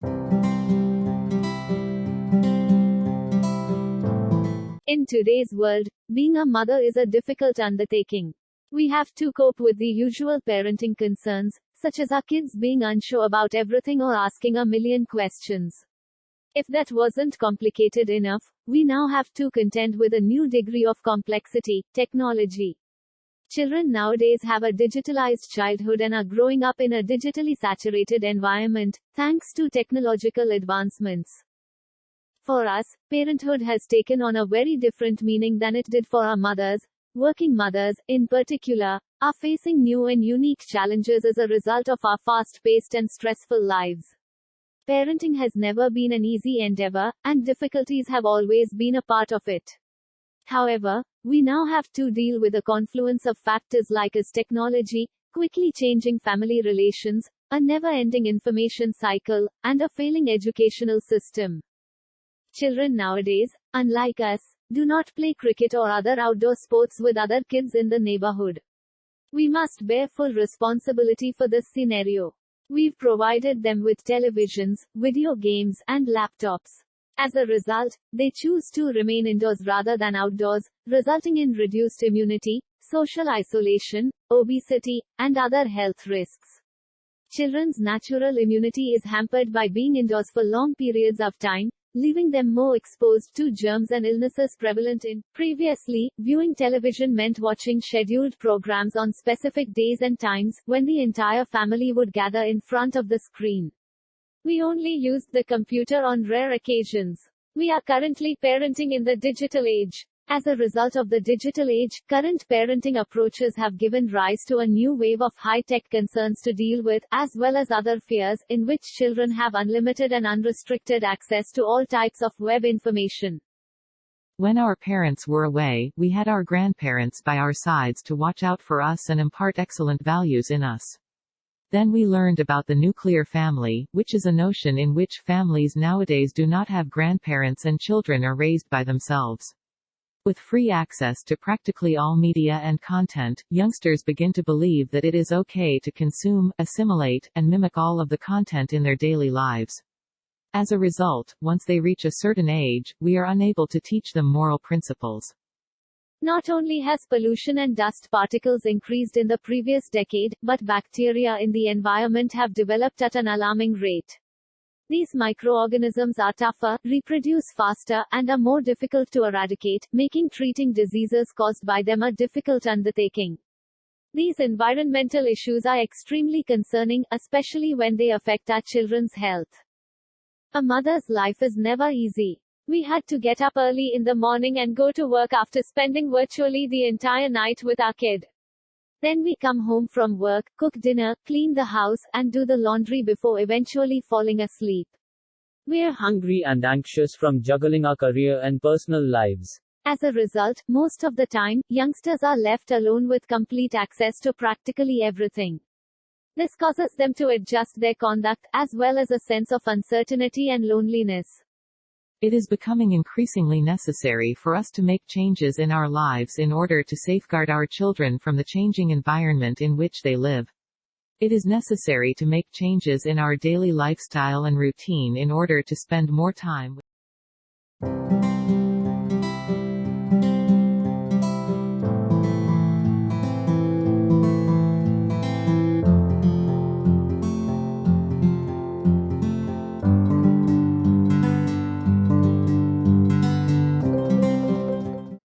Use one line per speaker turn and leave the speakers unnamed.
In today's world, being a mother is a difficult undertaking. We have to cope with the usual parenting concerns, such as our kids being unsure about everything or asking a million questions. If that wasn't complicated enough, we now have to contend with a new degree of complexity: technology. Children nowadays have a digitalized childhood and are growing up in a digitally saturated environment, thanks to technological advancements. For us, parenthood has taken on a very different meaning than it did for our mothers. Working mothers, in particular, are facing new and unique challenges as a result of our fast-paced and stressful lives. Parenting has never been an easy endeavor, and difficulties have always been a part of it. However, we now have to deal with a confluence of factors like technology, quickly changing family relations, a never-ending information cycle, and a failing educational system. Children nowadays, unlike us, do not play cricket or other outdoor sports with other kids in the neighborhood. We must bear full responsibility for this scenario. We've provided them with televisions, video games, and laptops. As a result, they choose to remain indoors rather than outdoors, resulting in reduced immunity, social isolation, obesity, and other health risks. Children's natural immunity is hampered by being indoors for long periods of time, leaving them more exposed to germs and illnesses prevalent in. Previously, viewing television meant watching scheduled programs on specific days and times, when the entire family would gather in front of the screen. We only used the computer on rare occasions. We are currently parenting in the digital age. As a result of the digital age, current parenting approaches have given rise to a new wave of high-tech concerns to deal with, as well as other fears, in which children have unlimited and unrestricted access to all types of web information.
When our parents were away, we had our grandparents by our sides to watch out for us and impart excellent values in us. Then we learned about the nuclear family, which is a notion in which families nowadays do not have grandparents and children are raised by themselves. With free access to practically all media and content, youngsters begin to believe that it is okay to consume, assimilate, and mimic all of the content in their daily lives. As a result, once they reach a certain age, we are unable to teach them moral principles.
Not only has pollution and dust particles increased in the previous decade, but bacteria in the environment have developed at an alarming rate. These microorganisms are tougher, reproduce faster, and are more difficult to eradicate, making treating diseases caused by them a difficult undertaking. These environmental issues are extremely concerning, especially when they affect our children's health. A mother's life is never easy. We had to get up early in the morning and go to work after spending virtually the entire night with our kid. Then we come home from work, cook dinner, clean the house, and do the laundry before eventually falling asleep.
We're hungry and anxious from juggling our career and personal lives.
As a result, most of the time, youngsters are left alone with complete access to practically everything. This causes them to adjust their conduct, as well as a sense of uncertainty and loneliness.
It is becoming increasingly necessary for us to make changes in our lives in order to safeguard our children from the changing environment in which they live. It is necessary to make changes in our daily lifestyle and routine in order to spend more time with